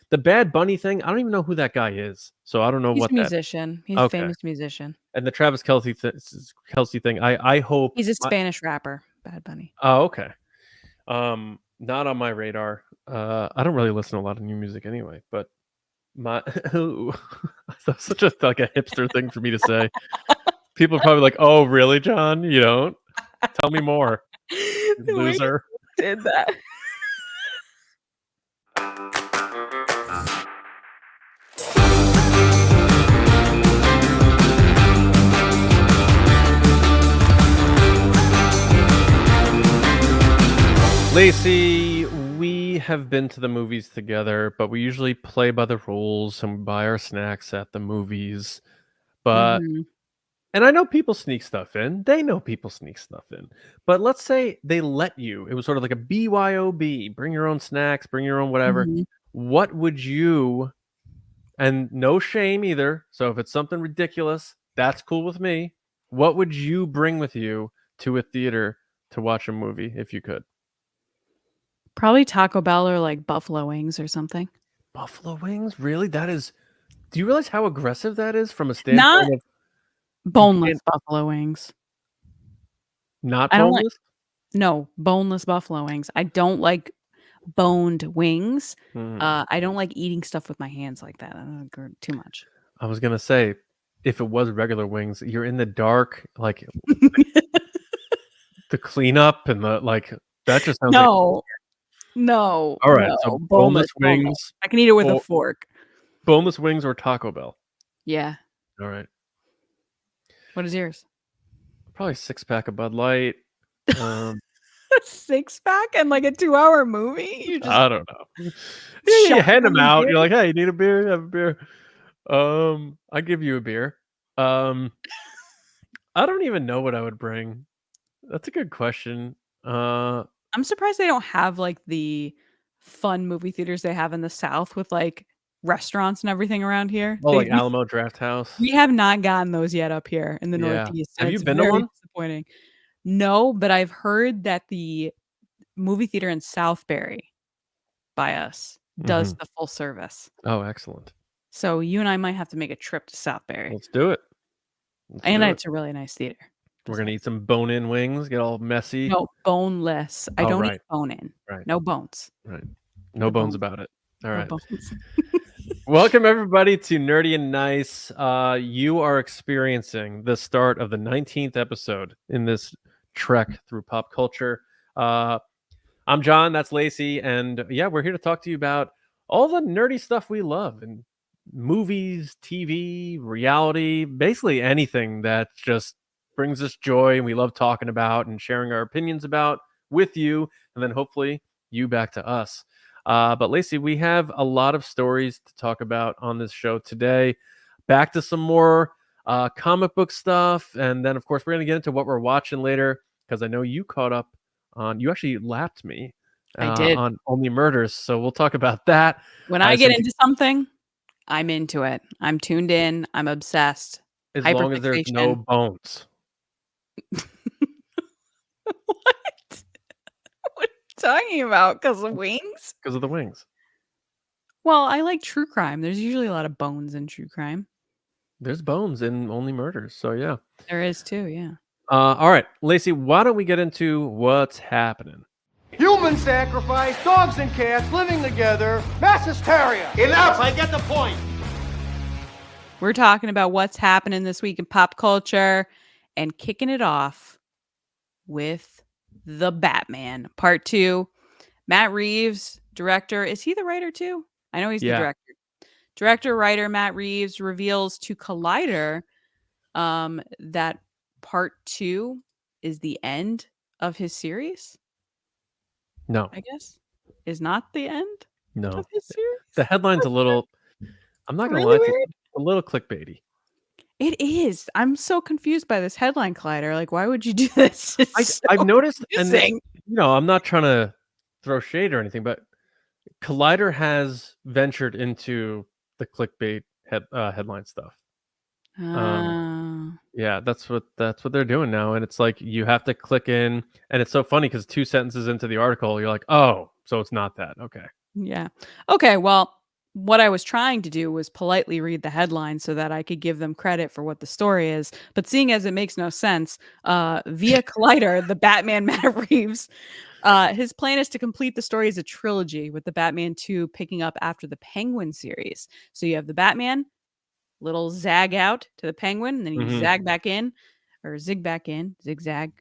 The Bad Bunny thing, I don't even know who that guy is. So I don't know He's what a that. musician. He's a Okay. famous musician. And the Travis Kelce thing, I hope. He's a Spanish rapper, Bad Bunny. Oh, okay. Not on my radar. I don't really listen to a lot of new music anyway, but that's such a like a hipster thing for me to say. People are probably like, "Oh, really, John? You don't? Tell me more, loser." Did that. Lacey, we have been to the movies together, but we usually play by the rules and we buy our snacks at the movies. But and I know people sneak stuff in. They know people sneak stuff in. But let's say they let you. It was sort of like a BYOB. Bring your own snacks, bring your own whatever. What would you, and no shame either. So if it's something ridiculous, that's cool with me. What would you bring with you to a theater to watch a movie if you could? Probably Taco Bell or like buffalo wings or something. Buffalo wings? Really? That is. Do you realize how aggressive that is from a standpoint of boneless buffalo wings? Not boneless? No, boneless buffalo wings. I don't like boned wings. I don't like eating stuff with my hands like that. I don't like too much. I was gonna say, if it was regular wings, you're in the dark, like the cleanup and the like. That just sounds like no. All right, so boneless wings. I can eat it with a fork. Boneless wings or Taco Bell? Yeah. All right. What is yours? Probably 6-pack of Bud Light. A 6-pack and like a 2-hour movie? You just I don't know. You hand them out. You're like, hey, you need a beer? Have a beer. I give you a beer. I don't even know what I would bring. That's a good question. I'm surprised they don't have like the fun movie theaters they have in the South with like restaurants and everything around here. Oh, like Alamo Draft House. We have not gotten those yet up here in the Northeast. Have you been to one? Disappointing. No, but I've heard that the movie theater in Southbury by us does the full service. Oh, excellent. So you and I might have to make a trip to Southbury. Let's do it. It's a really nice theater. We're going to eat some bone-in wings, get all messy. No, boneless. I don't eat bone-in. Right. No bones. Right. No bones about it. All right. No bones. Welcome, everybody, to Nerdy and Nice. You are experiencing the start of the 19th episode in this trek through pop culture. I'm John, that's Lacey, and yeah, we're here to talk to you about all the nerdy stuff we love, and movies, TV, reality, basically anything that just brings us joy and we love talking about and sharing our opinions about with you, and then hopefully you back to us. But Lacey, we have a lot of stories to talk about on this show today. Back to some more comic book stuff, and then of course we're going to get into what we're watching later, because I know you caught up on, you actually lapped me I did on Only Murders, so we'll talk about that. When I get into something, I'm into it. I'm tuned in. I'm obsessed. As long as there's no bones. What? What are you talking about? Because of wings? Because of the wings. Well, I like true crime. There's usually a lot of bones in true crime. There's bones in Only Murders, so yeah. There is too, yeah. All right, Lacey, why don't we get into what's happening? Human sacrifice, dogs and cats living together, mass hysteria. Enough, I get the point. We're talking about what's happening this week in pop culture and kicking it off with The Batman Part 2. Matt Reeves, director. Is he the writer too? I know he's the director. Director, writer Matt Reeves reveals to Collider that Part 2 is the end of his series. No. I guess. Is not the end of his series? The headline's a little, I'm not going to lie, it's a little clickbaity. It is. I'm so confused by this headline, Collider. Like, why would you do this? I've noticed, and I'm not trying to throw shade or anything, but Collider has ventured into the clickbait headline stuff. Yeah, that's what they're doing now, and it's like you have to click in, and it's so funny because 2 sentences into the article, you're like, oh, so it's not that. Okay. Yeah. Okay. Well, what I was trying to do was politely read the headline so that I could give them credit for what the story is. But seeing as it makes no sense, via Collider, the Batman Matt Reeves, his plan is to complete the story as a trilogy, with the Batman 2 picking up after the Penguin series. So you have the Batman, little zag out to the Penguin, and then you zag back in, or zig back in, zigzag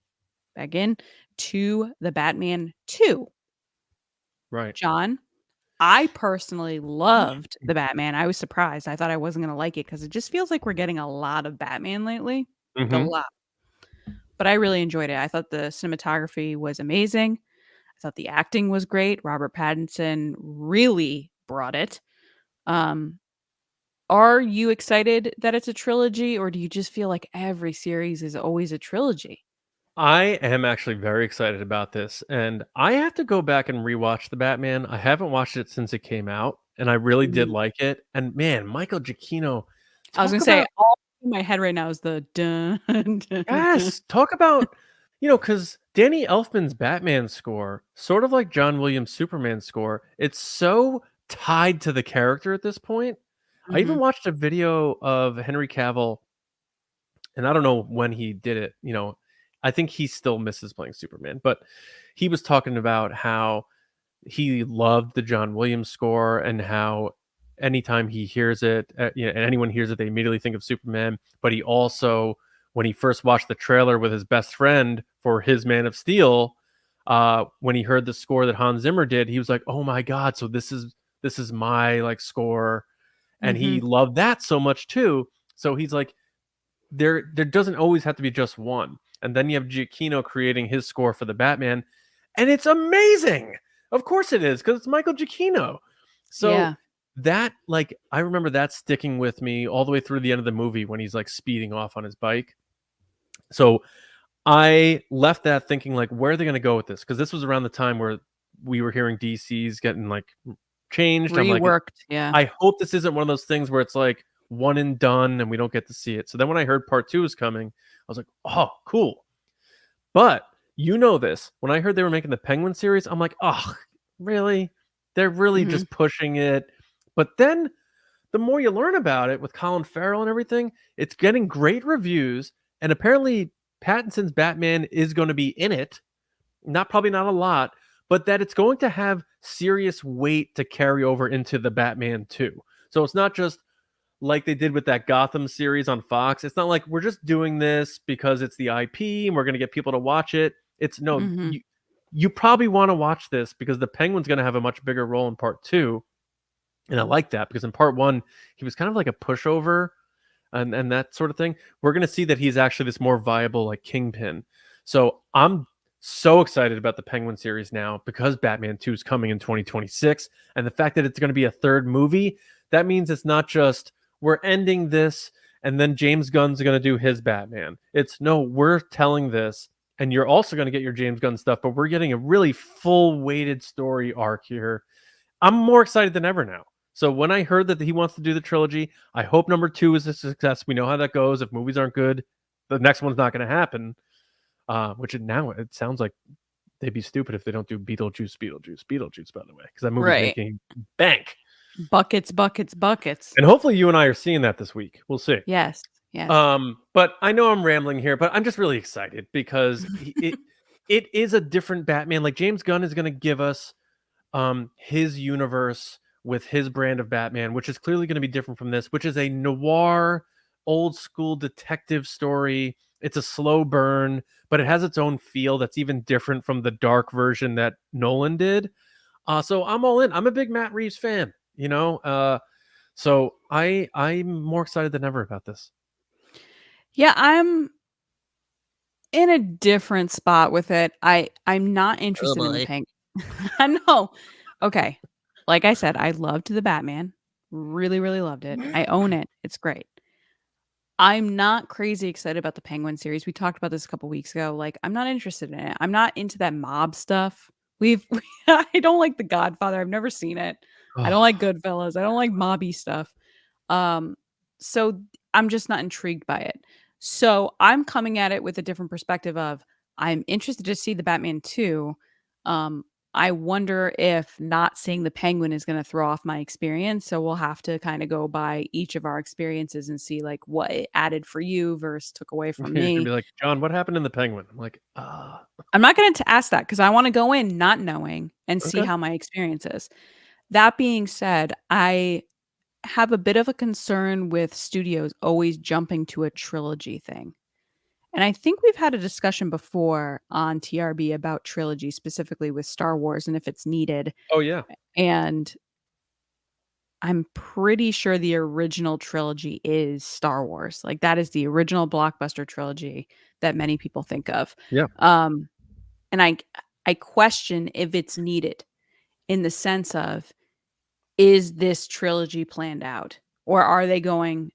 back in to the Batman 2. Right. John, I personally loved the Batman. I was surprised. I thought I wasn't going to like it because it just feels like we're getting a lot of Batman lately. Like a lot. But I really enjoyed it. I thought the cinematography was amazing. I thought the acting was great. Robert Pattinson really brought it. Are you excited that it's a trilogy, or do you just feel like every series is always a trilogy? I am actually very excited about this, and I have to go back and rewatch the Batman. I haven't watched it since it came out, and I really did like it. And man, Michael Giacchino, I was talk gonna say, about all in my head right now is the dun, dun, dun. yes, talk about because Danny Elfman's Batman score, sort of like John Williams' Superman score, it's so tied to the character at this point. I even watched a video of Henry Cavill, and I don't know when he did it. I think he still misses playing Superman, but he was talking about how he loved the John Williams score and how anytime he hears it, and anyone hears it, they immediately think of Superman. But he also, when he first watched the trailer with his best friend for his Man of Steel, when he heard the score that Hans Zimmer did, he was like, "Oh my God! So this is my like score," and he loved that so much too. So he's like, there doesn't always have to be just one. And then you have Giacchino creating his score for the Batman, and it's amazing. Of course it is, because it's Michael Giacchino. So that, like, I remember that sticking with me all the way through the end of the movie when he's like speeding off on his bike. So I left that thinking, like, where are they going to go with this? Because this was around the time where we were hearing DC's getting like changed. Reworked. I hope this isn't one of those things where it's like one and done and we don't get to see it. So then when I heard part 2 is coming, I was like, oh, cool. But this, when I heard they were making the Penguin series, I'm like, oh, really? They're really just pushing it. But then the more you learn about it with Colin Farrell and everything, it's getting great reviews. And apparently Pattinson's Batman is going to be in it. Probably not a lot, but that it's going to have serious weight to carry over into the Batman 2. So it's not just like they did with that Gotham series on Fox. It's not like we're just doing this because it's the IP and we're going to get people to watch it. It's no, you probably want to watch this because the Penguin's going to have a much bigger role in part 2. And I like that because in part 1, he was kind of like a pushover and that sort of thing. We're going to see that he's actually this more viable like Kingpin. So I'm so excited about the Penguin series now because Batman 2 is coming in 2026. And the fact that it's going to be a third movie, that means it's not just we're ending this and then James Gunn's going to do his Batman. It's no, we're telling this and you're also going to get your James Gunn stuff, but we're getting a really full weighted story arc here. I'm more excited than ever now. So when I heard that he wants to do the trilogy, I hope number 2 is a success. We know how that goes. If movies aren't good, the next one's not going to happen. It sounds like they'd be stupid if they don't do Beetlejuice, by the way, because that movie's making bank. Buckets. And hopefully you and I are seeing that this week. We'll see. Yes. But I know I'm rambling here, but I'm just really excited because it is a different Batman. Like James Gunn is going to give us his universe with his brand of Batman, which is clearly going to be different from this, which is a noir, old school detective story. It's a slow burn, but it has its own feel that's even different from the dark version that Nolan did. So I'm all in. I'm a big Matt Reeves fan, so I'm more excited than ever about this. Yeah, I'm in a different spot with it. I'm not interested in the Penguin. I know. Okay. Like I said, I loved the Batman. Really, really loved it. I own it. It's great. I'm not crazy excited about the Penguin series. We talked about this a couple weeks ago. Like, I'm not interested in it. I'm not into that mob stuff. I don't like The Godfather. I've never seen it. I don't like Goodfellas. I don't like mobby stuff. So I'm just not intrigued by it. So I'm coming at it with a different perspective of I'm interested to see the Batman 2. I'm I wonder if not seeing the Penguin is going to throw off my experience. So we'll have to kind of go by each of our experiences and see like what it added for you versus took away from You're gonna me. be like, John, what happened in the Penguin? I'm like, I'm not going to ask that because I want to go in not knowing and see Okay. how my experience is. That being said, I have a bit of a concern with studios always jumping to a trilogy thing. And I think we've had a discussion before on TRB about trilogy, specifically with Star Wars and if it's needed. Oh yeah. And I'm pretty sure the original trilogy is Star Wars. Like that is the original blockbuster trilogy that many people think of. Yeah. And I question if it's needed in the sense of, is this trilogy planned out? Or are they going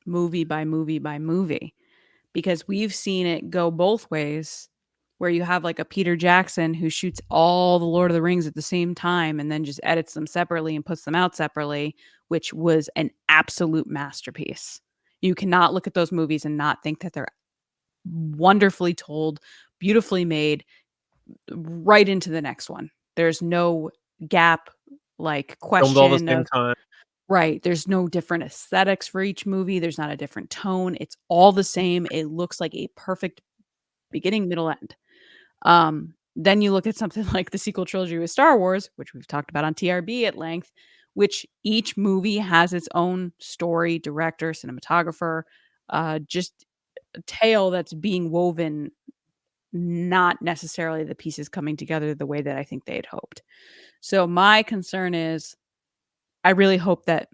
movie by movie by movie? Because we've seen it go both ways, where you have like a Peter Jackson who shoots all the Lord of the Rings at the same time and then just edits them separately and puts them out separately, which was an absolute masterpiece. You cannot look at those movies and not think that they're wonderfully told, beautifully made, right into the next one. There's no gap, like Filmed all the question same of time. right. There's no different aesthetics for each movie. There's not a different tone. It's all the same. It looks like a perfect beginning, middle, end. Then you look at something like the sequel trilogy with Star Wars, which we've talked about on TRB at length, which each movie has its own story, director, cinematographer, just a tale that's being woven, not necessarily the pieces coming together the way that I think they had hoped. So my concern is I really hope that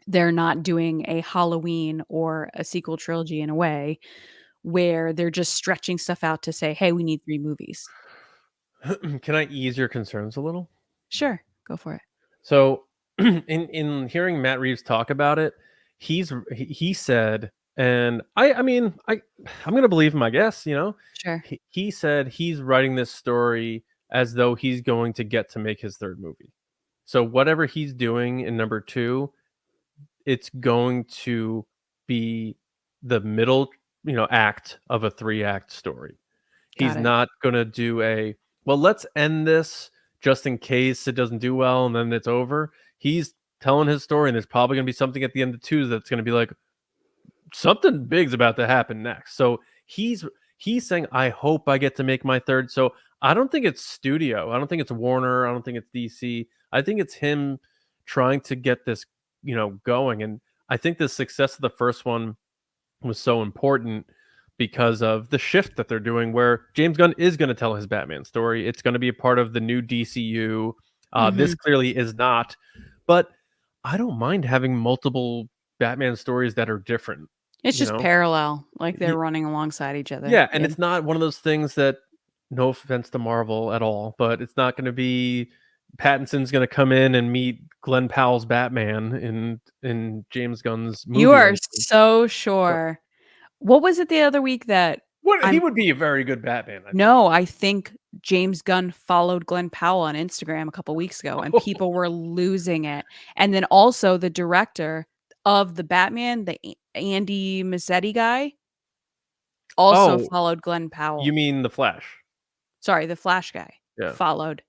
they're not doing a Halloween or a sequel trilogy in a way where they're just stretching stuff out to say, hey, we need 3 movies. Can I ease your concerns a little? Sure, go for it. So, in hearing Matt Reeves talk about it, he said, and I mean, I'm gonna believe him, I guess. Sure. He said he's writing this story as though he's going to get to make his 3rd movie. So whatever he's doing in number 2, it's going to be the middle, act of a 3-act story. He's Got it. not gonna do well, let's end this just in case it doesn't do well and then it's over. He's telling his story, and there's probably gonna be something at the end of 2 that's gonna be like, something big's about to happen next. So he's saying, I hope I get to make my 3rd. So I don't think it's studio. I don't think it's Warner. I don't think it's DC. I think it's him trying to get this, going. And I think the success of the first one was so important because of the shift that they're doing, where James Gunn is going to tell his Batman story. It's going to be a part of the new DCU. This clearly is not, but I don't mind having multiple Batman stories that are different. It's just parallel, like they're running alongside each other. Yeah, and it's not one of those things that, no offense to Marvel at all, but it's not going to be Pattinson's going to come in and meet Glenn Powell's Batman in James Gunn's movie. You are so sure. What was it the other week that he would be a very good Batman? I think James Gunn followed Glenn Powell on Instagram a couple weeks ago, and people were losing it. And then also the director of the Batman, the Andy Muschietti guy, also followed Glenn Powell. You mean the Flash? Sorry, the Flash guy Yeah. followed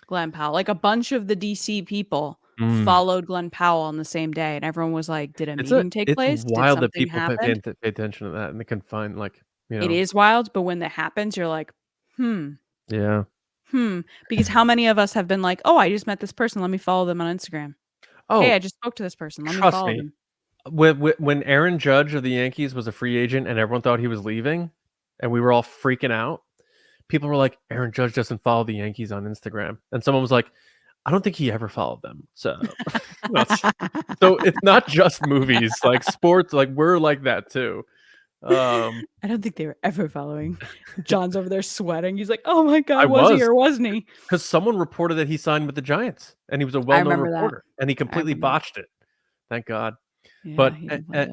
Glenn Powell. Like a bunch of the DC people followed Glenn Powell on the same day, and everyone was like, "Did a meeting take place? It's wild that Did people something happen?" pay attention to that, and they can find It is wild, but when that happens, you're like, yeah. Because how many of us have been like, oh, I just met this person. Let me follow them on Instagram. Oh, hey, I just spoke to this person. Let me follow them. When Aaron Judge of the Yankees was a free agent and everyone thought he was leaving, and we were all freaking out, people were like, Aaron Judge doesn't follow the Yankees on Instagram. And someone was like, I don't think he ever followed them. So, so it's not just movies, like sports, like we're like that too. I don't think they were ever following. John's over there sweating. He's like, oh my God, was he or wasn't he? Because someone reported that he signed with the Giants and he was a well-known reporter and he completely botched it. Thank God. Yeah, but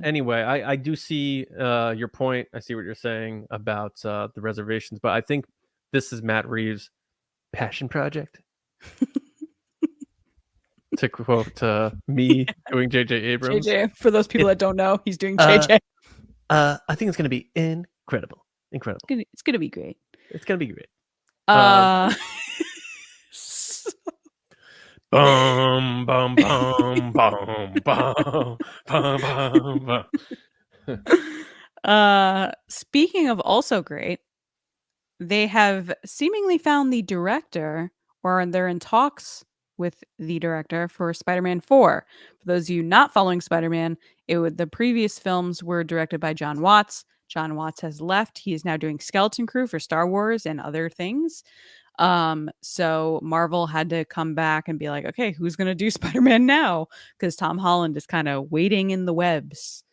anyway, I do see your point. I see what you're saying about the reservations, but I think this is Matt Reeves' passion project. To quote me doing J.J. Abrams. JJ, for those people that don't know, he's doing JJ. I think it's going to be incredible. Incredible. It's going to be great. It's going to be great. Bum bum bum bum bum bum bum bum. Speaking of also great, they have seemingly found the director, or they're in talks with the director for Spider-Man 4. For those of you not following Spider-Man, the previous films were directed by John Watts. John Watts has left. He is now doing Skeleton Crew for Star Wars and other things. So Marvel had to come back and be like, okay, who's gonna do Spider-Man now? Because Tom Holland is kind of waiting in the webs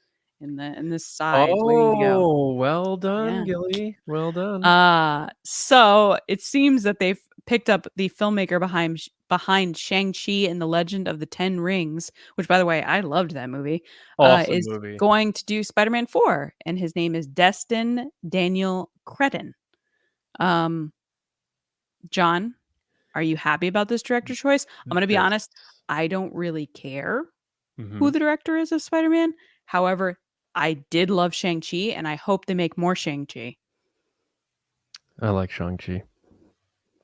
in the sides, waiting to go. Oh, well done, Yeah. Gilly. Well done. So it seems that they've picked up the filmmaker behind Shang Chi and the Legend of the Ten Rings, which, by the way, I loved that movie. Awesome Is movie. going to do Spider-Man 4, and his name is Destin Daniel Cretton. John, are you happy about this director choice? I'm going to be Yes. honest. I don't really care Mhm. who the director is of Spider-Man. However, I did love Shang-Chi, and I hope they make more Shang-Chi. I like Shang-Chi.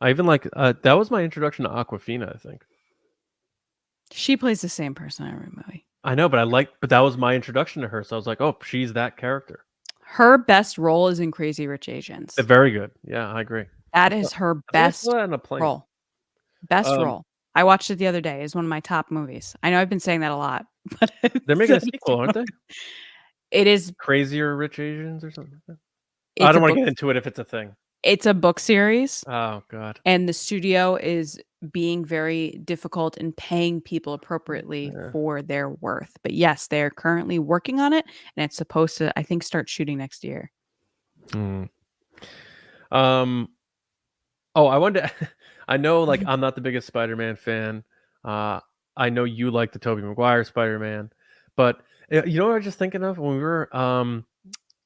I even like that was my introduction to Awkwafina, I think. She plays the same person in every movie. I know, but that was my introduction to her, so I was like, oh, she's that character. Her best role is in Crazy Rich Asians. Very good. Yeah, I agree. That is her best role. Best role. I watched it the other day. It's one of my top movies. I know I've been saying that a lot, but they're making a sequel, aren't they? It is Crazier Rich Asians or something like that. I don't want to get into it if it's a thing. It's a book series. Oh God. And the studio is being very difficult in paying people appropriately for their worth. But yes, they're currently working on it, and it's supposed to, I think, start shooting next year. Oh, I wanted to I know, like, I'm not the biggest Spider-Man fan. I know you like the Tobey Maguire Spider-Man, but you know what I was just thinking of when we were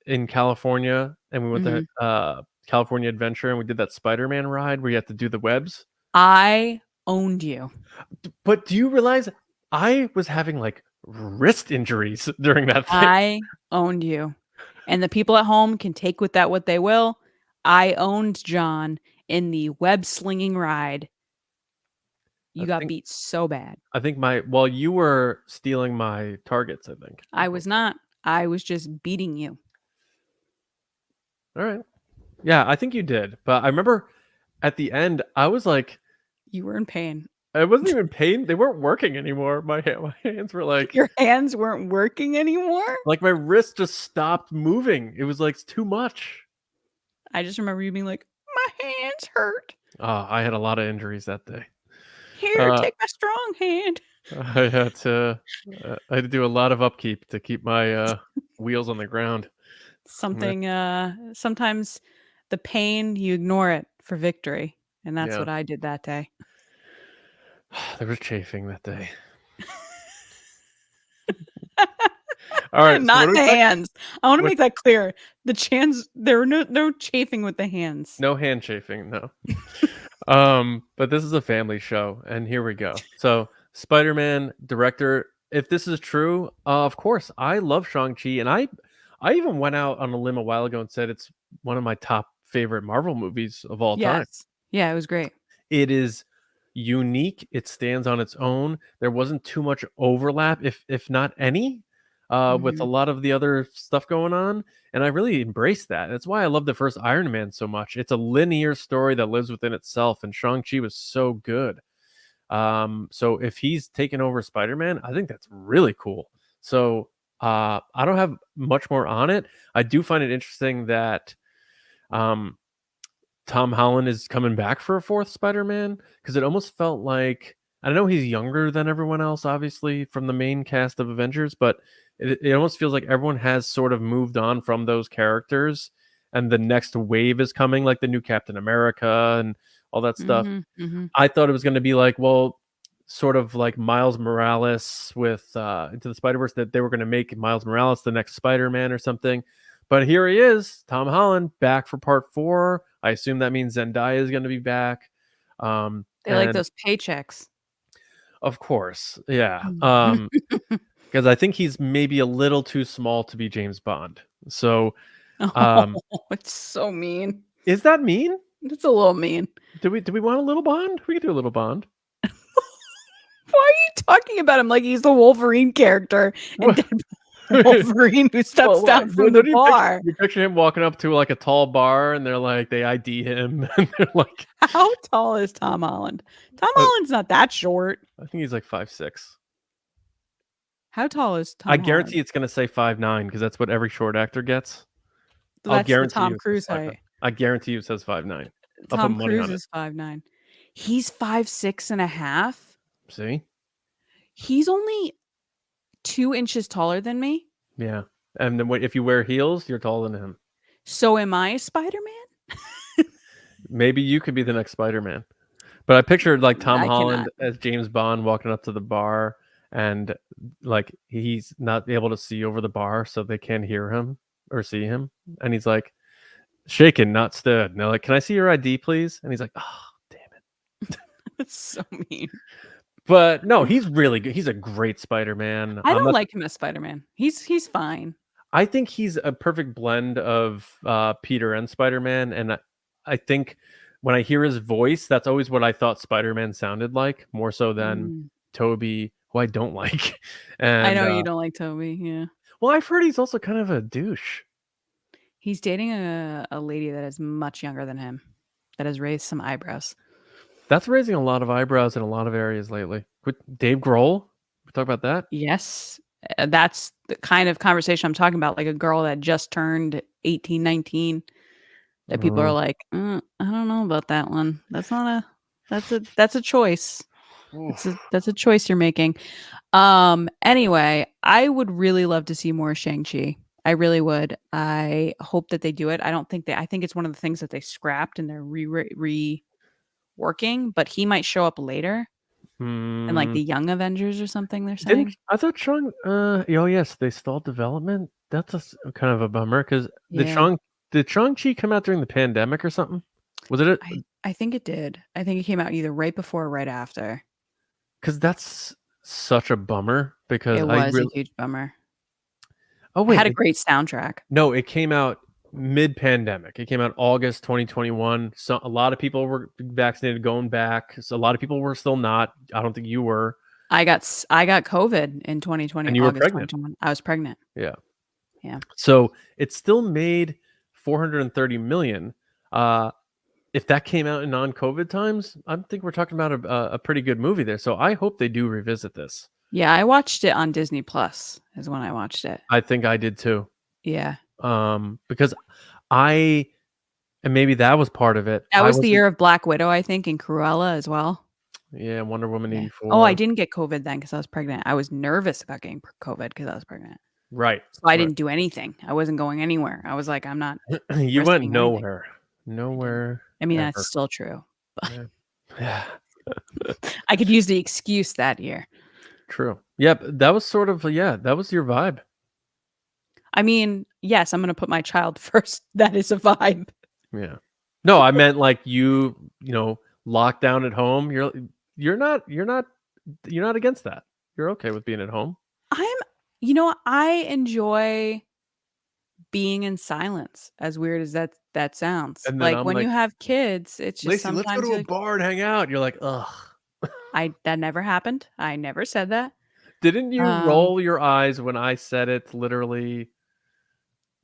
in California and we went to California Adventure and we did that Spider-Man ride where you have to do the webs? I owned you. But do you realize I was having like wrist injuries during that thing? I owned you. And the people at home can take with that what they will. I owned John in the web slinging ride. You got beat so bad. I think you were stealing my targets, I think. I was not. I was just beating you. All right. Yeah, I think you did. But I remember at the end, I was like... You were in pain. I wasn't even in pain. They weren't working anymore. My hands were like... Your hands weren't working anymore? Like my wrist just stopped moving. It was like too much. I just remember you being like, my hands hurt. I had a lot of injuries that day. Here, take my strong hand. I had to do a lot of upkeep to keep my wheels on the ground. Sometimes the pain, you ignore it for victory. And that's what I did that day. There was chafing that day. All right. Not the hands. I want to make that clear. The chans, there were no chafing with the hands. No hand chafing, no. But this is a family show, and here we go. So, Spider-Man director, if this is true, of course, I love Shang-Chi, and I even went out on a limb a while ago and said it's one of my top favorite Marvel movies of all time. Yeah, it was great. It is unique. It stands on its own. There wasn't too much overlap, if not any, with a lot of the other stuff going on. And I really embraced that. That's why I love the first Iron Man so much. It's a linear story that lives within itself. And Shang-Chi was so good. So if he's taken over Spider-Man, I think that's really cool. So I don't have much more on it. I do find it interesting that Tom Holland is coming back for a fourth Spider-Man, because it almost felt like, I know he's younger than everyone else, obviously, from the main cast of Avengers, but it almost feels like everyone has sort of moved on from those characters, and the next wave is coming, like the new Captain America and all that stuff. I thought it was going to be like, well, sort of like Miles Morales with Into the Spider-Verse, that they were going to make Miles Morales the next Spider-Man or something. But here he is, Tom Holland, back for part 4. I assume that means Zendaya is going to be back. They like those paychecks. Of course, yeah. Because I think he's maybe a little too small to be James Bond. So, it's so mean. Is that mean? It's a little mean. Do we want a little Bond? We could do a little Bond. Why are you talking about him like he's the Wolverine character in What? Deadpool Wolverine who steps Well, down from the bar? You picture him walking up to like a tall bar, and they're like, they ID him, and they're like, How tall is Tom Holland? Tom Holland's not that short. I think he's like 5'6". How tall is Tom I Holland? guarantee it's gonna say 5'9" because that's what every short actor gets. So I'll that's the guarantee Tom you it says Cruise 5'9". height. I guarantee you it says 5'9". I'll put Tom money Cruise on it. is 5'9". He's 5'6.5". See? He's only 2 inches taller than me. Yeah. And then if you wear heels, you're taller than him. So am I a Spider-Man? Maybe you could be the next Spider-Man. But I pictured like Tom I Holland cannot. as James Bond walking up to the bar, and like he's not able to see over the bar, so they can't hear him or see him. And he's like, shaken, not stood. And they're like, can I see your ID, please? And he's like, oh, damn it. That's so mean. But no, he's really good. He's a great Spider-Man. I don't like him as Spider-Man. He's fine. I think he's a perfect blend of Peter and Spider-Man. And I think when I hear his voice, that's always what I thought Spider-Man sounded like, more so than Toby, who I don't like. And I know you don't like Toby. Yeah. well, I've heard he's also kind of a douche. He's dating a lady that is much younger than him, that has raised some eyebrows. That's raising a lot of eyebrows in a lot of areas lately. With Dave Grohl, we talk about that. Yes. That's the kind of conversation I'm talking about. Like a girl that just turned 18, 19, that people are like, I don't know about that one. That's a choice. That's a choice you're making. Anyway, I would really love to see more Shang-Chi. I really would. I hope that they do it. I think it's one of the things that they scrapped and they're reworking, but he might show up later. And like the Young Avengers or something, they're saying. I thought Shang. Oh yes, they stalled development. That's kind of a bummer because did Shang-Chi come out during the pandemic or something? Was it? I think it did. I think it came out either right before or right after. Because that's such a bummer. Because it was a huge bummer. Oh wait, it had a great soundtrack. No, it came out mid-pandemic. It came out August 2021. So a lot of people were vaccinated going back. So a lot of people were still not. I don't think you were. I got COVID in 2020. And you were August pregnant. 2021. I was pregnant. Yeah. Yeah. So it still made 430 million. If that came out in non-COVID times, I think we're talking about a pretty good movie there. So I hope they do revisit this. Yeah, I watched it on Disney Plus is when I watched it. I think I did too. Yeah. Because and maybe that was part of it. That was the year of Black Widow, I think, and Cruella as well. Yeah, Wonder Woman 84. Oh, I didn't get COVID then because I was pregnant. I was nervous about getting COVID because I was pregnant. Right. So I didn't do anything. I wasn't going anywhere. I was like, I'm not. You went nowhere. Nowhere. I mean, ever. that's still true. But yeah. I could use the excuse that year. True. Yep. That was sort of, that was your vibe. I mean, yes, I'm going to put my child first. That is a vibe. Yeah. No, I meant like you locked down at home. You're not against that. You're okay with being at home. I enjoy being in silence, as weird as that sounds. Like when you have kids, it's just Lacey, let's go to a bar and hang out. You're like, ugh. That never happened. I never said that. Didn't you roll your eyes when I said it literally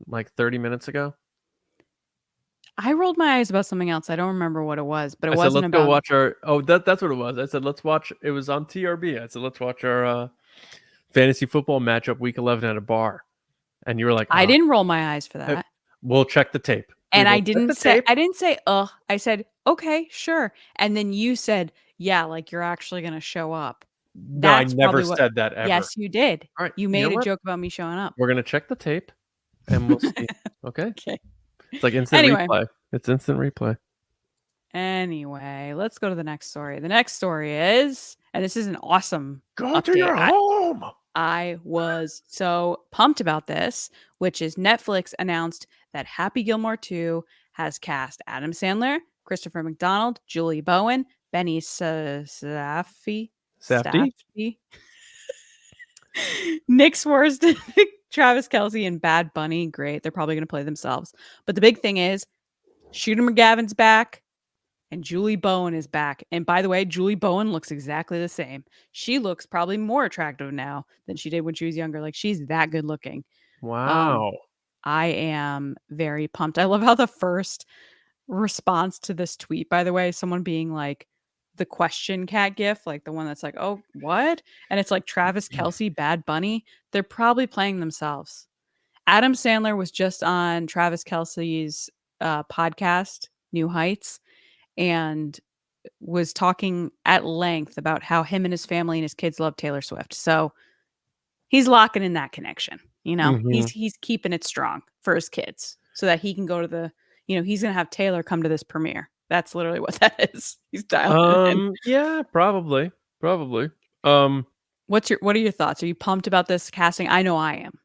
like 30 minutes ago? I rolled my eyes about something else. I don't remember what it was, but it I wasn't said, let's about. go watch our. Oh, that's what it was. I said, let's watch. It was on TRB. I said, let's watch our fantasy football matchup week 11 at a bar. And you were like, I didn't roll my eyes for that. We'll check the tape. And I didn't say, ugh. I said, okay, sure. And then you said, yeah, like you're actually going to show up. No, I never said that ever. Yes, you did. All right, you made a joke about me showing up. We're going to check the tape and we'll see. Okay. Okay. It's like instant replay. It's instant replay. Anyway, let's go to the next story. The next story is, and this is an awesome Go to your home. I was so pumped about this, which is Netflix announced that Happy Gilmore 2 has cast Adam Sandler, Christopher McDonald, Julie Bowen, Benny Safdie, Nick Swartzen, Travis Kelce, and Bad Bunny. Great. They're probably going to play themselves. But the big thing is Shooter McGavin's back and Julie Bowen is back. And by the way, Julie Bowen looks exactly the same. She looks probably more attractive now than she did when she was younger. Like, she's that good looking. Wow. I am very pumped. I love how the first response to this tweet, by the way, someone being like, the question cat gif, like the one that's like, oh, what? And it's like Travis Kelce, Bad Bunny. They're probably playing themselves. Adam Sandler was just on Travis Kelce's podcast, New Heights, and was talking at length about how him and his family and his kids love Taylor Swift. So he's locking in that connection. You know, he's keeping it strong for his kids so that he can go to the, you know, he's going to have Taylor come to this premiere. That's literally what that is. He's dialing it in. Yeah, probably. What are your thoughts? Are you pumped about this casting? I know I am.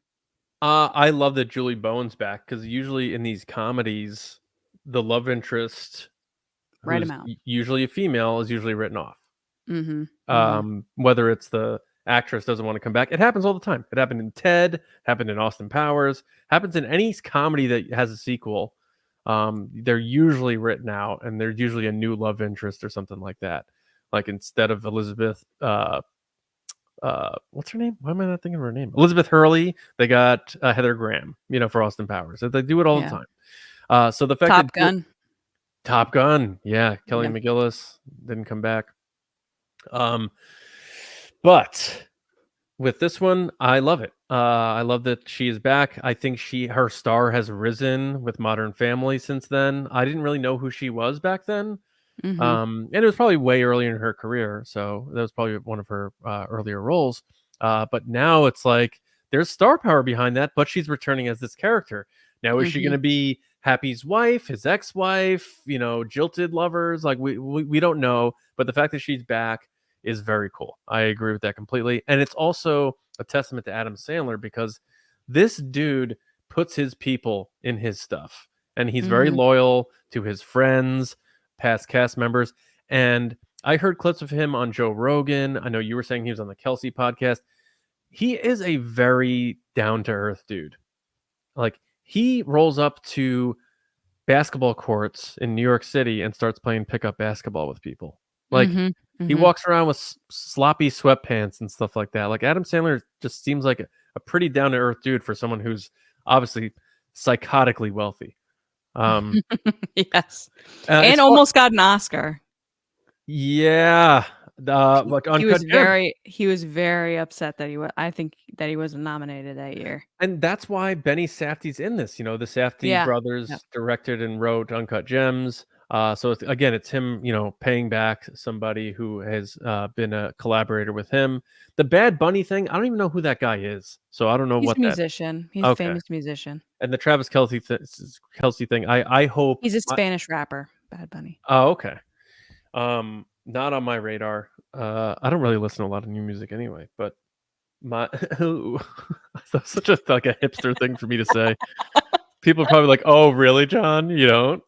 I love that Julie Bowen's back, because usually in these comedies, the love interest, Write who's him out. usually a female, is usually written off. Mm-hmm. Whether it's the actress doesn't want to come back, it happens all the time. It happened in Ted, happened in Austin Powers, happens in any comedy that has a sequel. They're usually written out, and there's usually a new love interest or something like that. Like, instead of Elizabeth, what's her name? Why am I not thinking of her name? Elizabeth Hurley. They got Heather Graham, you know, for Austin Powers. They do it all the time. So the fact Top Gun, yeah, Kelly McGillis didn't come back. But with this one, I love it. I love that she is back. I think her star has risen with Modern Family since then. I didn't really know who she was back then. And it was probably way earlier in her career, so that was probably one of her earlier roles. But now it's like there's star power behind that, but she's returning as this character. Now, is she going to be Happy's wife, his ex-wife, you know, jilted lovers? Like, we don't know, but the fact that she's back is very cool. I agree with that completely. And it's also a testament to Adam Sandler, because this dude puts his people in his stuff, and he's very loyal to his friends, past cast members. And I heard clips of him on Joe Rogan. I know you were saying he was on the Kelsey podcast. He is a very down-to-earth dude. Like, he rolls up to basketball courts in New York City and starts playing pickup basketball with people. Like, he walks around with sloppy sweatpants and stuff like that. Like, Adam Sandler just seems like a pretty down-to-earth dude for someone who's obviously psychotically wealthy. Yes. And almost got an Oscar. Yeah. Like, he was very upset that I think that he wasn't nominated that year. And that's why Benny Safdie's in this. You know, the Safdie brothers directed and wrote Uncut Gems. So it's him, you know, paying back somebody who has been a collaborator with him. The Bad Bunny thing, I don't even know who that guy is. So I don't know He's a musician. He's a famous musician. And the Travis Kelce thing, I hope he's a Spanish rapper. Bad Bunny. Oh, okay. Not on my radar. I don't really listen to a lot of new music anyway, but that's such a hipster thing for me to say. People are probably like, "Oh, really, John? You don't?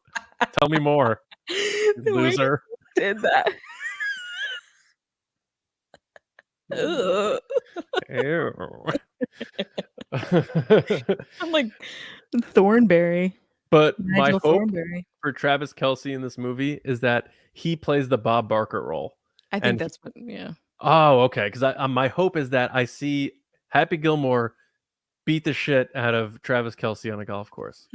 Tell me more, loser." Did that? Ew. I'm like Thornberry. But Nigel my hope Thornberry. for Travis Kelce in this movie is that he plays the Bob Barker role. I think that's what. Yeah. Oh, okay. Because my hope is that I see Happy Gilmore beat the shit out of Travis Kelce on a golf course.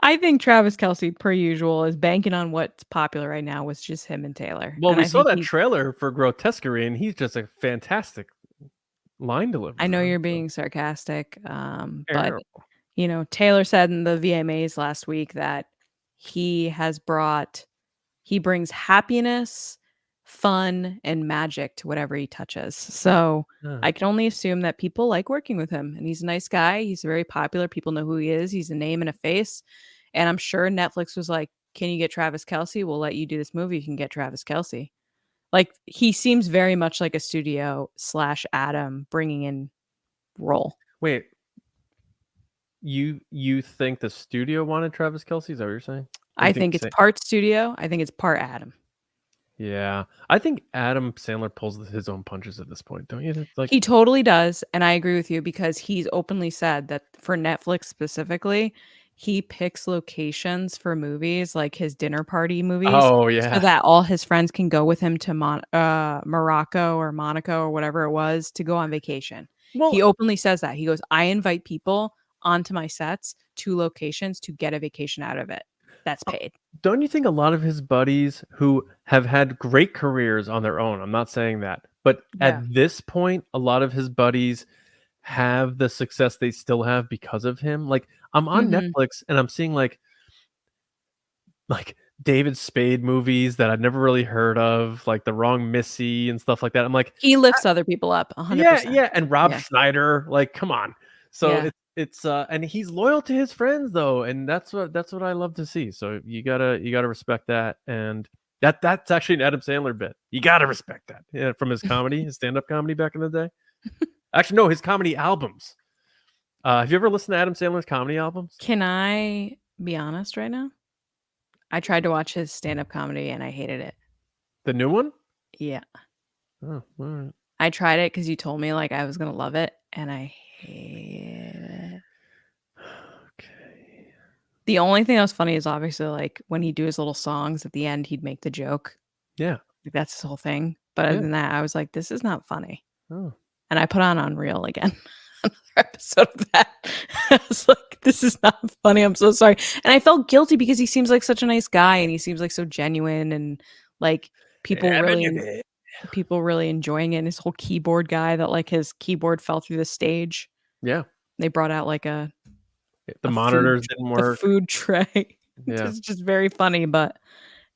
I think Travis Kelce, per usual, is banking on what's popular right now, was just him and Taylor. Well, we saw that trailer for Grotesquerie, and he's just a fantastic line delivery. I know you're being sarcastic, but you know, Taylor said in the VMAs last week that he brings happiness, fun, and magic to whatever he touches. So I can only assume that people like working with him, and he's a nice guy. He's very popular. People know who he is. He's a name and a face. And I'm sure Netflix was like, "Can you get Travis Kelce? We'll let you do this movie. You can get Travis Kelce." Like, he seems very much like a studio / Adam bringing in role. Wait, you think the studio wanted Travis Kelce? Is that what you're saying? I think it's part studio. I think it's part Adam. Yeah, I think Adam Sandler pulls his own punches at this point, don't you? Like, he totally does, and I agree with you, because he's openly said that for Netflix specifically, he picks locations for movies, like his dinner party movies, Oh so yeah. that all his friends can go with him to Morocco or Monaco or whatever it was to go on vacation. Well, He openly says that. He goes, I invite people onto my sets to locations to get a vacation out of it. That's paid. don't you think a lot of his buddies who have had great careers on their own, I'm not saying that, but Yeah. at this point, a lot of his buddies have the success they still have because of him. Like I'm on Mhm. Netflix and I'm seeing like David Spade movies that I've never really heard of, like The Wrong Missy and stuff like that. I'm like, He lifts other people up 100%. yeah, and Rob Yeah. Schneider, like, come on. So Yeah. it's and he's loyal to his friends though, and that's what I love to see. So you gotta respect that, and that's actually an Adam Sandler bit. You gotta respect that. Yeah, from his comedy, his stand-up comedy back in the day. Actually, no, his comedy albums. Have you ever listened to Adam Sandler's comedy albums? Can I be honest right now? I tried to watch his stand-up comedy and I hated it. The new one? Yeah. Oh, all right. I tried it because you told me like I was gonna love it, and I hated it. Okay. The only thing that was funny is obviously like when he'd do his little songs at the end, he'd make the joke. Yeah. Like that's his whole thing. But other Yeah. than that, I was like, this is not funny. Oh. And I put on Unreal again. Another episode of that. I was like, this is not funny. I'm so sorry. And I felt guilty because he seems like such a nice guy and he seems like so genuine and like people really enjoying it. And his whole keyboard guy that like his keyboard fell through the stage. Yeah. They brought out like The a monitors food, didn't the work. food tray. Yeah. It's just very funny, but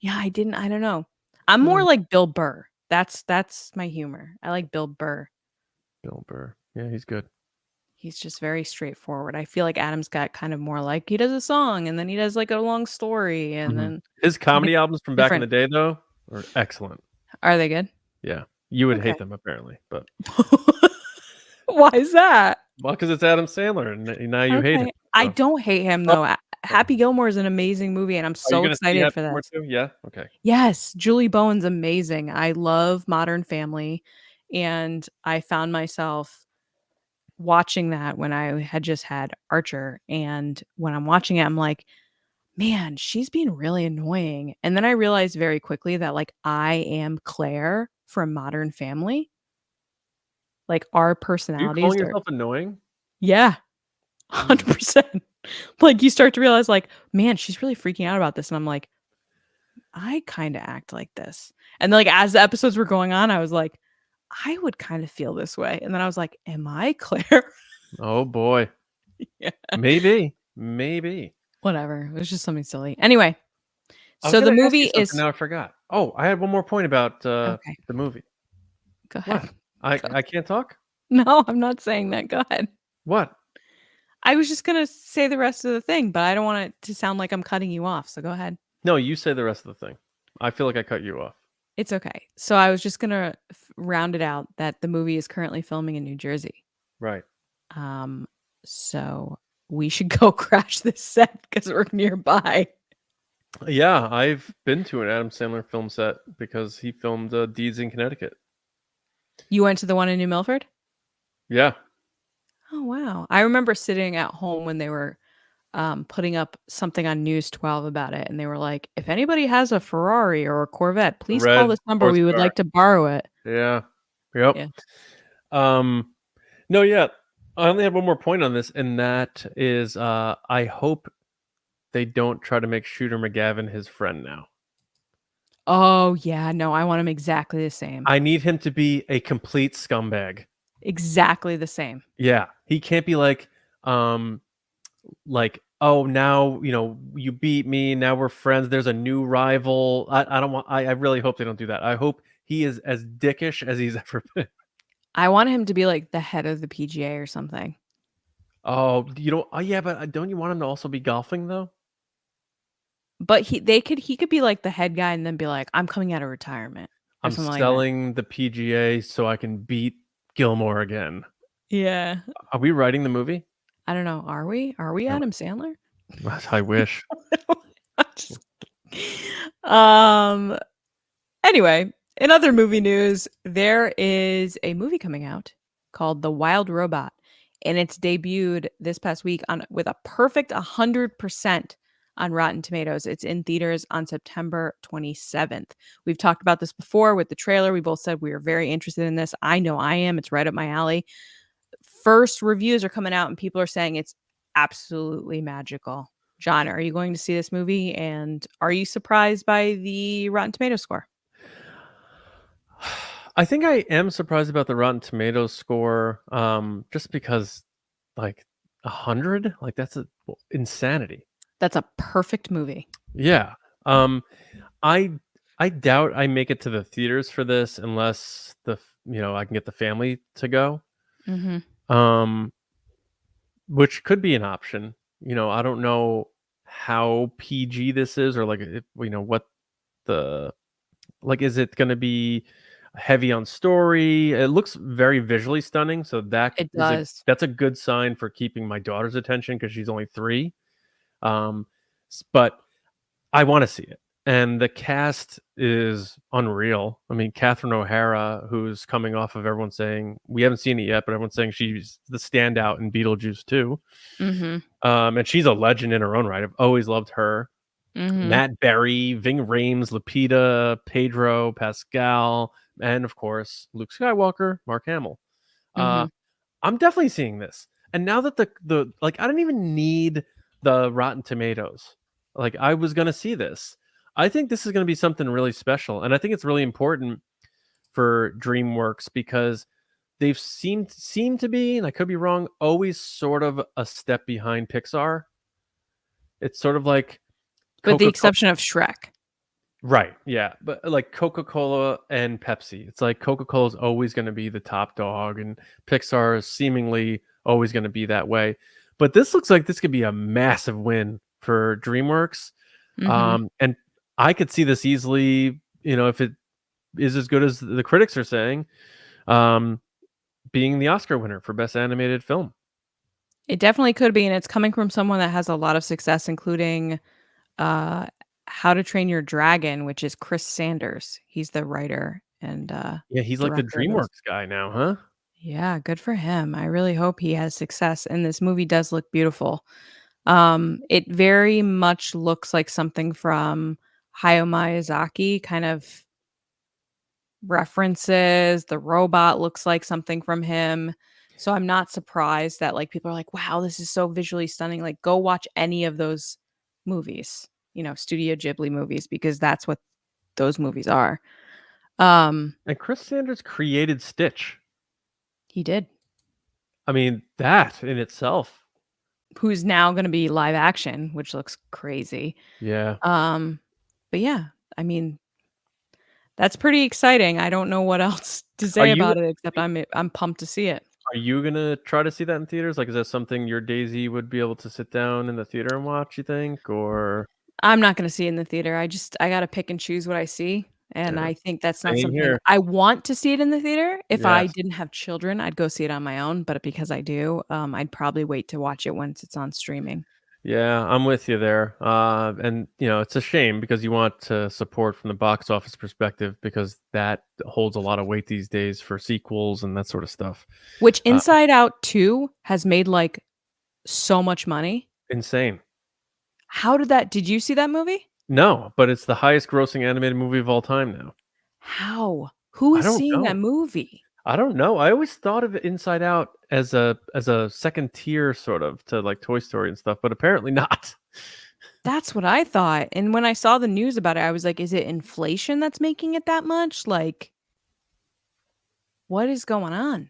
yeah, I don't know. I'm more like Bill Burr. That's my humor. I like Bill Burr. Bill Burr. Yeah, he's good. He's just very straightforward. I feel like Adam's got kind of more like he does a song and then he does like a long story and then His comedy albums from back in the different. day though are excellent. Are they good? Yeah. You would Okay. hate them apparently, but Why is that? well, because it's Adam Sandler and now you hate him. Okay. I So. don't hate him though. Happy Gilmore is an amazing movie and I'm Are you so gonna see excited Happy for Gilmore this. too? Yeah. Okay. Yes, Julie Bowen's amazing. I love Modern Family, and I found myself watching that when I had just had Archer. And when I'm watching it, I'm like, man, she's being really annoying. And then I realized very quickly that like I am Claire from Modern Family. Like our Are you personalities calling are, yourself annoying? yeah, 100%. Like you start to realize, like, man, she's really freaking out about this. And I'm like, I kind of act like this. And then, like, as the episodes were going on, I was like, I would kind of feel this way. And then I was like, am I Claire? Oh boy. Yeah. Maybe. Whatever. It was just something silly. Anyway, I was so the gonna ask you movie something, is now I forgot. Oh, I had one more point about okay. the movie. Go ahead. What? I can't talk? No, I'm not saying that. Go ahead. What? I was just gonna say the rest of the thing, but I don't want it to sound like I'm cutting you off. So go ahead. No, you say the rest of the thing. I feel like I cut you off. It's okay. So I was just gonna round it out that the movie is currently filming in New Jersey. Right. So we should go crash this set because we're nearby. Yeah, I've been to an Adam Sandler film set because he filmed Deeds in Connecticut. You went to the one in New Milford? Yeah. Oh wow! I remember sitting at home when they were putting up something on News 12 about it, and they were like, "If anybody has a Ferrari or a Corvette, please call Red this number. sports We would car. like to borrow it." Yeah. Yep. Yeah. No, yeah. I only have one more point on this, and that is I hope they don't try to make Shooter McGavin his friend now. Oh yeah, no, I want him exactly the same. I need him to be a complete scumbag. Exactly the same. Yeah. He can't be like, oh, now, you beat me. Now we're friends. There's a new rival. I really hope they don't do that. I hope he is as dickish as he's ever been. I want him to be like the head of the PGA or something. Oh, yeah, but don't you want him to also be golfing though? But he could be like the head guy and then be like, I'm coming out of retirement. Or I'm something like that. selling the PGA so I can beat Gilmore again. Yeah. Are we writing the movie? I don't know. Are we Adam Sandler? I wish. Anyway, in other movie news, there is a movie coming out called The Wild Robot, and it's debuted this past week with a perfect 100% on Rotten Tomatoes. It's in theaters on September 27th. We've talked about this before with the trailer. We both said we were very interested in this. I know I am. It's right up my alley. First reviews are coming out and people are saying it's absolutely magical. John, are you going to see this movie? And are you surprised by the Rotten Tomatoes score? I think I am surprised about the Rotten Tomatoes score, just because, like, 100, like that's insanity. That's a perfect movie. Yeah. I doubt I make it to the theaters for this unless I can get the family to go. Mm-hmm. Which could be an option. I don't know how PG this is, or like what is it going to be heavy on story? It looks very visually stunning, so It does. that's a good sign for keeping my daughter's attention because she's only 3. But I want to see it, and the cast is unreal. I mean, Catherine O'Hara, who's coming off of everyone saying we haven't seen it yet, but everyone's saying she's the standout in Beetlejuice too. Mm-hmm. And she's a legend in her own right. I've always loved her. Mm-hmm. Matt Berry, Ving Rhames, Lupita, Pedro Pascal, and of course Luke Skywalker, Mark Hamill. Mm-hmm. I'm definitely seeing this. And now that the I didn't even need the Rotten Tomatoes. Like, I was gonna see this. I think this is gonna be something really special, and I think it's really important for DreamWorks because they've seemed to be, and I could be wrong, always sort of a step behind Pixar. It's sort of like With the Coca-Cola. exception of Shrek. Right, yeah. But like Coca-Cola and Pepsi. It's like Coca-Cola is always going to be the top dog, and Pixar is seemingly always going to be that way. But this looks like this could be a massive win for DreamWorks. Mm-hmm. And I could see this easily, if it is as good as the critics are saying, being the Oscar winner for Best Animated Film. It definitely could be, and it's coming from someone that has a lot of success, including How to Train Your Dragon, which is Chris Sanders. He's the writer and Yeah, he's like the director of those. DreamWorks guy now, huh? Yeah, good for him. I really hope he has success, and this movie does look beautiful. It very much looks like something from Hayao Miyazaki, kind of references. The robot looks like something from him. So I'm not surprised that like people are like, wow, this is so visually stunning. Like, go watch any of those movies, Studio Ghibli movies, because that's what those movies are. And Chris Sanders created Stitch. He did. I mean, that in itself. Who's now going to be live action, which looks crazy. Yeah. But yeah, I mean, that's pretty exciting. I don't know what else to say about it except I'm pumped to see it. Are you gonna try to see that in theaters? Like, is that something your Daisy would be able to sit down in the theater and watch, you think? Or I'm not going to see it in the theater. I got to pick and choose what I see. And Yeah. I think that's not Same something here. I want to see it in the theater. If I Yes. didn't have children, I'd go see it on my own. But because I do, I'd probably wait to watch it once it's on streaming. Yeah, I'm with you there. And it's a shame because you want to support from the box office perspective because that holds a lot of weight these days for sequels and that sort of stuff. Which Inside Out 2 has made like so much money. Insane. Did you see that movie? No, but it's the highest grossing animated movie of all time now. How? Who I is don't seeing know. that movie? I don't know. I always thought of Inside Out as a second tier sort of to like Toy Story and stuff, but apparently not. That's what I thought. And when I saw the news about it, I was like, is it inflation that's making it that much? Like, what is going on?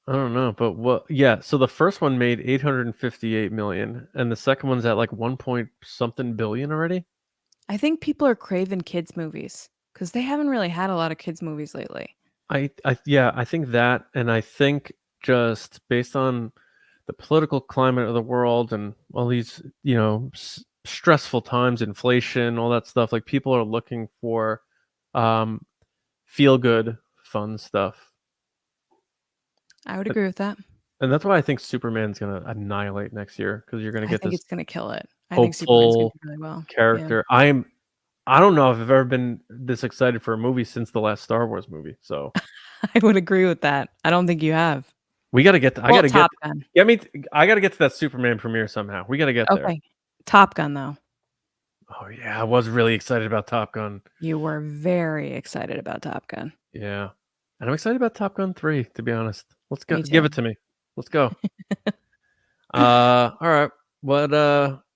I don't know, but yeah, so the first one made 858 million and the second one's at like 1 point something billion already. I think people are craving kids movies because they haven't really had a lot of kids movies lately. I think that, and I think just based on the political climate of the world and all these, stressful times, inflation, all that stuff, like people are looking for feel good, fun stuff. I would agree with that. And that's why I think Superman's going to annihilate next year because you're going to get this it's going to kill it. I think Superman's going hopeful to do really well. character. Yeah. I don't know if I've ever been this excited for a movie since the last Star Wars movie. So I would agree with that. I don't think you have. We got to get. I Well, got to Top Gun. I got to get to that Superman premiere somehow. We got to get there. Okay. Top Gun, though. Oh yeah, I was really excited about Top Gun. You were very excited about Top Gun. Yeah, and I'm excited about Top Gun 3. To be honest, let's go. Me Give too. it to me. Let's go. All right. What?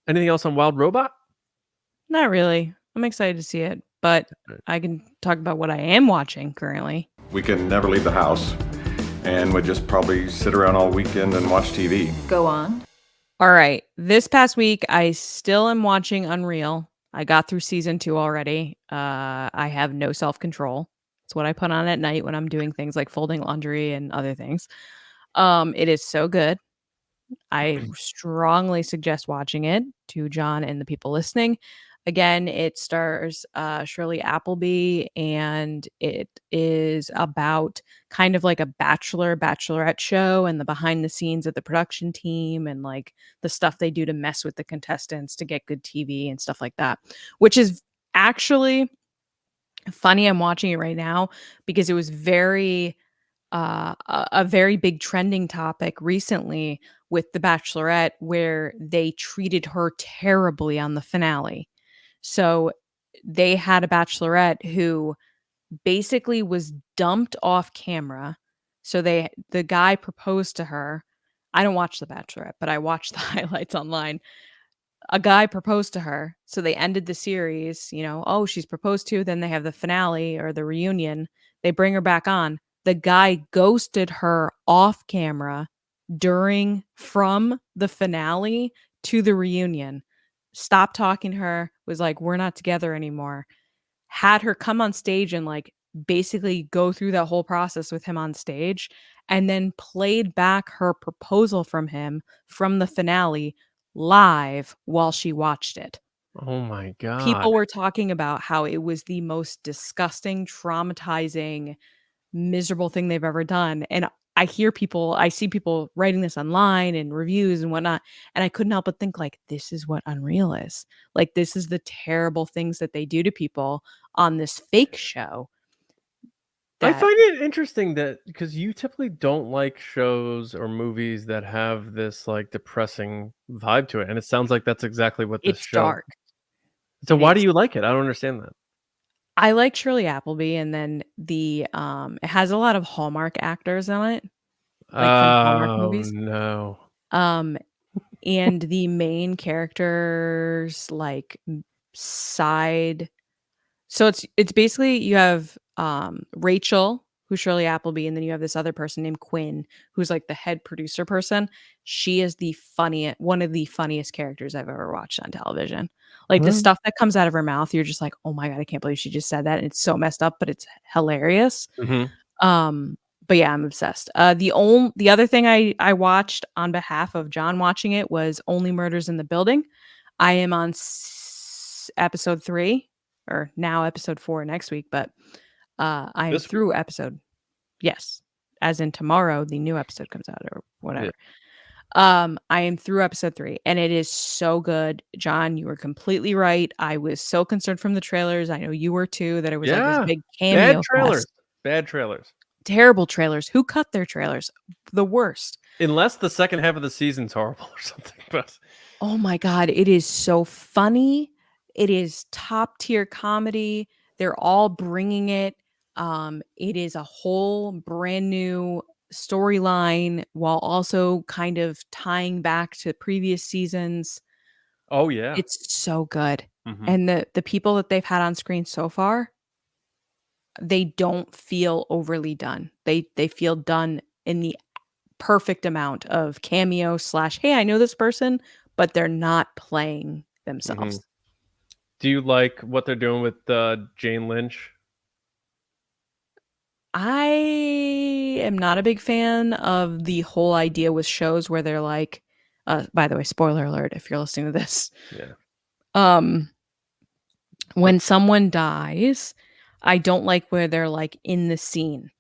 Anything else on Wild Robot? Not really. I'm excited to see it, but I can talk about what I am watching currently. We can never leave the house, and we'd just probably sit around all weekend and watch TV. Go on. All right. This past week, I still am watching Unreal. I got through season 2 already. I have no self-control. It's what I put on at night when I'm doing things like folding laundry and other things. It is so good. I strongly suggest watching it to John and the people listening. Again, it stars Shirley Appleby, and it is about kind of like a bachelorette show and the behind the scenes of the production team and like the stuff they do to mess with the contestants to get good TV and stuff like that, which is actually funny. I'm watching it right now because it was a very big trending topic recently with The Bachelorette, where they treated her terribly on the finale. So they had a bachelorette who basically was dumped off camera. So the guy proposed to her. I don't watch The Bachelorette, but I watched the highlights online. A guy proposed to her. So they ended the series, oh, she's proposed to. Then they have the finale or the reunion. They bring her back on. The guy ghosted her off camera from the finale to the reunion. Stopped talking to her, was like, we're not together anymore. Had her come on stage and like basically go through that whole process with him on stage, and then played back her proposal from him from the finale live while she watched it. Oh my God. People were talking about how it was the most disgusting, traumatizing, miserable thing they've ever done. And I see people writing this online and reviews and whatnot, and I couldn't help but think, like, this is what Unreal is. Like, this is the terrible things that they do to people on this fake show. I find it interesting that because you typically don't like shows or movies that have this like depressing vibe to it, and it sounds like that's exactly what this It's show. dark. So why do you like it? I don't understand that. I like Shirley Appleby, and then it has a lot of Hallmark actors on it, like from Hallmark movies. No. And the main characters like side. So it's basically you have Rachel, who's Shirley Appleby, and then you have this other person named Quinn, who's like the head producer person. She is one of the funniest characters I've ever watched on television. Like the stuff that comes out of her mouth, you're just like, oh my God, I can't believe she just said that. And it's so messed up, but it's hilarious. Mm-hmm. But yeah, I'm obsessed. The other thing I watched on behalf of John watching it was Only Murders in the Building. I am on episode 3, or now episode 4 next week, but I am through episode. Yes, as in tomorrow, the new episode comes out or whatever. I am through episode 3, and it is so good. John, you were completely right. I was so concerned from the trailers. I know you were too, that it was like this big cameo. Bad trailers. Terrible trailers. Who cut their trailers? The worst. Unless the second half of the season's horrible or something. But oh my God, it is so funny. It is top tier comedy. They're all bringing it. It is a whole brand new storyline while also kind of tying back to previous seasons. Oh yeah, it's so good. Mm-hmm. And the people that they've had on screen so far, they don't feel overly done. They feel done in the perfect amount of cameo / hey, I know this person, but they're not playing themselves. Mm-hmm. Do you like what they're doing with Jane Lynch? I am not a big fan of the whole idea with shows where they're like, by the way, spoiler alert if you're listening to this. Yeah. When someone dies, I don't like where they're like in the scene.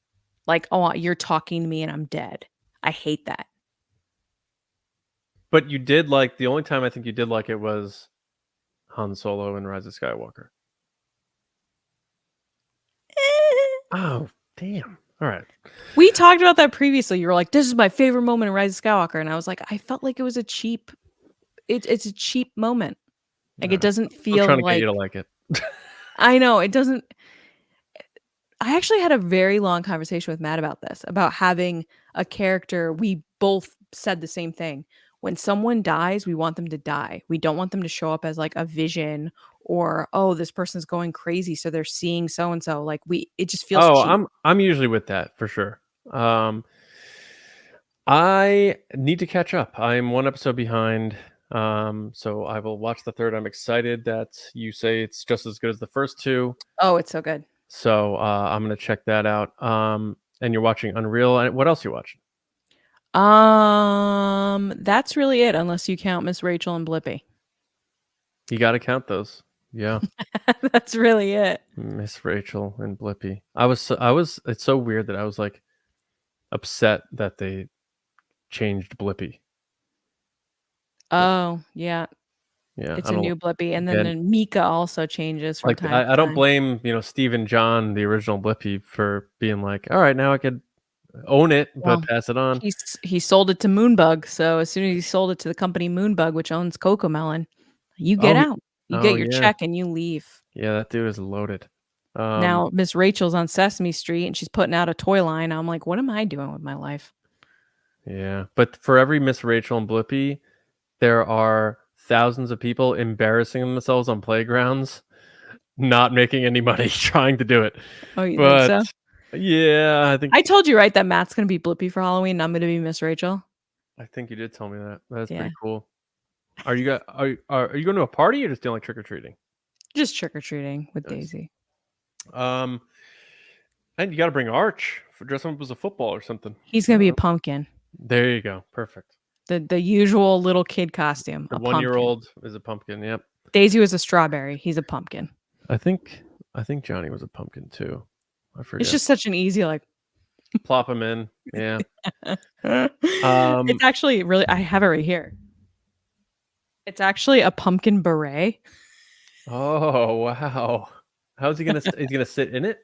Like, oh, you're talking to me and I'm dead. I hate that. But you did like, the only time I think you did like it was Han Solo and Rise of Skywalker. Oh, damn. All right. We talked about that previously. You were like, "This is my favorite moment in Rise of Skywalker," and I was like, "I felt like it was a cheap. It's a cheap moment. Like it doesn't I'm feel trying to get like you to like it. I know it doesn't." I actually had a very long conversation with Matt about this, about having a character. We both said the same thing. When someone dies, we want them to die. We don't want them to show up as like a vision or, oh, this person's going crazy, so they're seeing so and so. Like it just feels Oh, cheap. I'm usually with that for sure. I need to catch up. I'm one episode behind. So I will watch the third. I'm excited that you say it's just as good as the first two. Oh, it's so good. So I'm gonna check that out. And you're watching Unreal. And what else you watching? That's really it, unless you count Miss Rachel and Blippy. You got to count those. Yeah, That's really it. Miss Rachel and Blippy. I was. It's so weird that I was like upset that they changed Blippy. Oh, yeah. Yeah, It's I a don't new Blippy. And again, then Mika also changes from like time to I don't time. blame Steve and John, the original Blippy, for being like, all right, now I could own it, Well, but pass it on. he sold it to Moonbug. So as soon as he sold it to the company Moonbug, which owns Cocomelon, you get Oh, out. You get your yeah, check and you leave. yeah, that dude is loaded. Now Miss Rachel's on Sesame Street and she's putting out a toy line. I'm like, what am I doing with my life? Yeah, but for every Miss Rachel and Blippy, there are thousands of people embarrassing themselves on playgrounds, not making any money trying to do it. Oh, you think But so? yeah, I think I told you, right, that Matt's gonna be Blippy for Halloween and I'm gonna be Miss Rachel. you did tell me that. That's Yeah. pretty cool. Are you going to a party or just doing like trick or treating? Just trick-or-treating with Nice. Daisy. And you got to bring Arch for dress him up as a football or something. He's gonna be a pumpkin. There you go. Perfect. The usual little kid costume. The A 1-year-old is a pumpkin. Yep. Daisy was a strawberry. He's a pumpkin. I think Johnny was a pumpkin too. I forget. It's just such an easy like. Plop him in. Yeah. It's actually really. I have it right here. It's actually a pumpkin beret. Oh wow. How's he gonna? He's gonna sit in it.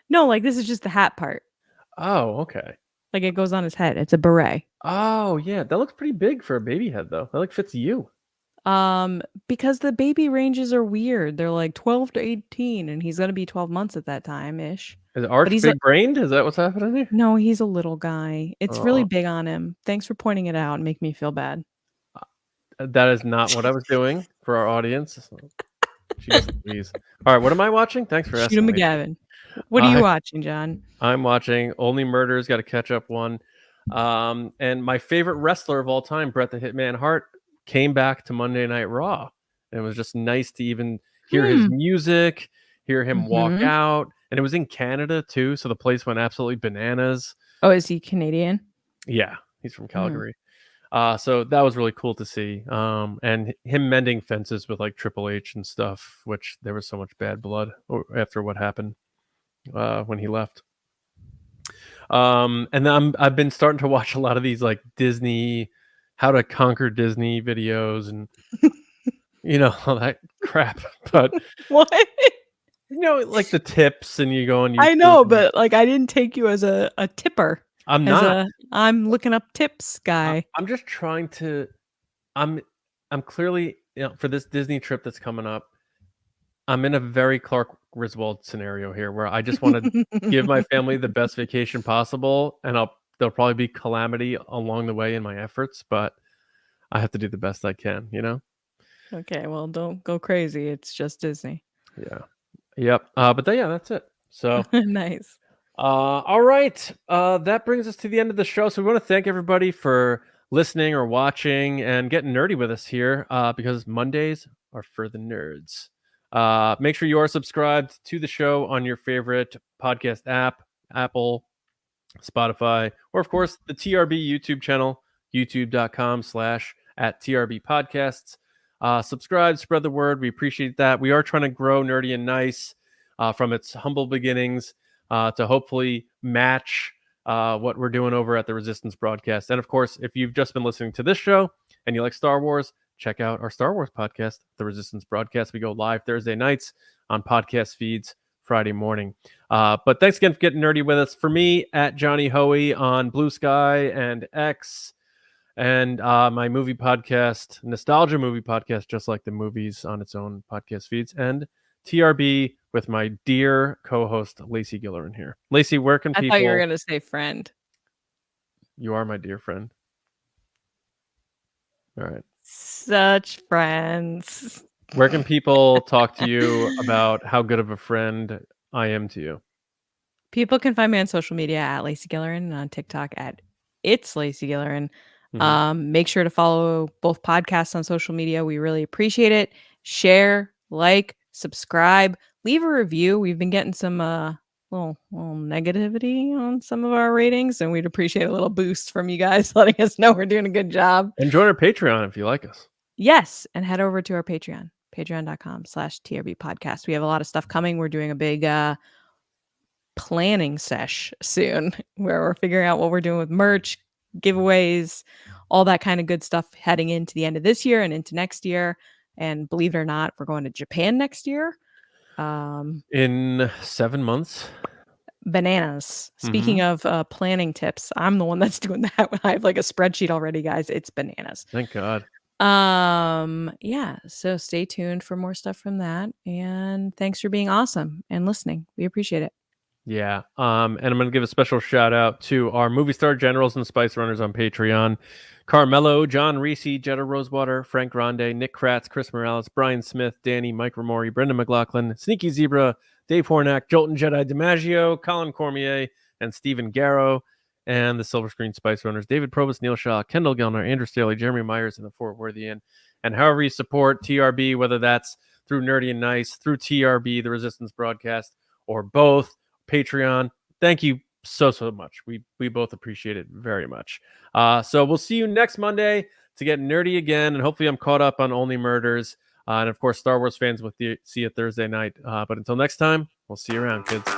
No, like this is just the hat part. Oh, okay. Like it goes on his head. It's a beret. Oh yeah, that looks pretty big for a baby head though. That like fits you. Because the baby ranges are weird. They're like 12 to 18, and he's gonna be 12 months at that time ish. Is Arch he's big brained? Is that what's happening here? No, he's a little guy. It's really Oh. big on him. Thanks for pointing it out and make me feel bad. That is not what I was doing for our audience. Jeez Louise. All right, what am I watching? Thanks for Shoot asking him, me. McGavin. What are you watching, John? I'm watching Only Murders. Got to catch up one. And my favorite wrestler of all time, Bret the Hitman Hart, came back to Monday Night Raw. And it was just nice to even hear his music, hear him walk out. And it was in Canada too, so the place went absolutely bananas. Oh, is he Canadian? Yeah, he's from Calgary. So that was really cool to see. And him mending fences with like Triple H and stuff, which there was so much bad blood after what happened when he left. And then I've been starting to watch a lot of these like Disney, how to conquer Disney videos and all that crap. But What? like the tips, and you go on YouTube. I know, but like I didn't take you as a tipper. I'm not. I'm looking up tips guy. I'm just trying to. I'm clearly for this Disney trip that's coming up. I'm in a very Clark Griswold scenario here, where I just want to give my family the best vacation possible, and there'll probably be calamity along the way in my efforts, but I have to do the best I can. Okay, well, don't go crazy. It's just Disney. Yeah. Yep. But that's it. So Nice. all right. That brings us to the end of the show. So we want to thank everybody for listening or watching and getting nerdy with us here, because Mondays are for the nerds. Make sure you are subscribed to the show on your favorite podcast app, Apple, Spotify, or of course the TRB YouTube channel, youtube.com/@TRB podcasts. Subscribe, spread the word. We appreciate that. We are trying to grow Nerdy and Nice from its humble beginnings to hopefully match what we're doing over at the Resistance broadcast. And of course, if you've just been listening to this show and you like Star Wars, check out our Star Wars podcast, the Resistance broadcast. We go live Thursday nights on podcast feeds Friday morning. But thanks again for getting nerdy with us. For me, at Johnny Hoey on Blue Sky and X, and my movie podcast, Nostalgia Movie Podcast, just like the movies, on its own podcast feeds, and TRB with my dear co-host Lacey Gilleran here. Lacey, where can I people? thought you were going to say friend. You are my dear friend. All right. Such friends. Where can people talk to you about how good of a friend I am to you? People can find me on social media at Lacey Gilleran and on TikTok at It's Lacey Gilleran. Make sure to follow both podcasts on social media. We really appreciate it. Share, like, subscribe, leave a review. We've been getting some little negativity on some of our ratings, and we'd appreciate a little boost from you guys letting us know we're doing a good job. And join our Patreon if you like us. Yes, and head over to our Patreon, patreon.com/TRB podcast. We have a lot of stuff coming. We're doing a big planning sesh soon where we're figuring out what we're doing with merch, giveaways, all that kind of good stuff heading into the end of this year and into next year. And believe it or not, we're going to Japan next year. In 7 months. Bananas. Speaking of planning tips, I'm the one that's doing that. I have like a spreadsheet already, guys. It's bananas. Thank God. Yeah, so stay tuned for more stuff from that. And thanks for being awesome and listening. We appreciate it. Yeah. And I'm going to give a special shout out to our movie star generals and spice runners on Patreon. Carmelo, John RISI, Jetta Rosewater, Frank Grande, Nick Kratz, Chris Morales, Brian Smith, DANI, Mike Rumore, Brendan McLaughlin, Sneaky Zebra, Dave Hornack, Jolton Jedi DiMaggio, Colin Cormier, and Stephen Garrow. And the Silver Screen Spice Runners, David Probus, Neil Shaw, KENDALL, GELNER, Andrew Staley, Jeremy Myers, and THEFORTWORTHIAN. And however you support TRB, whether that's through Nerdy and Nice, through TRB, the Resistance broadcast, or both, Patreon, thank you so much. We both appreciate it very much. So we'll see you next Monday to get nerdy again, and hopefully I'm caught up on Only Murders. And of course, Star Wars fans will see you Thursday night. But until next time, we'll see you around, kids.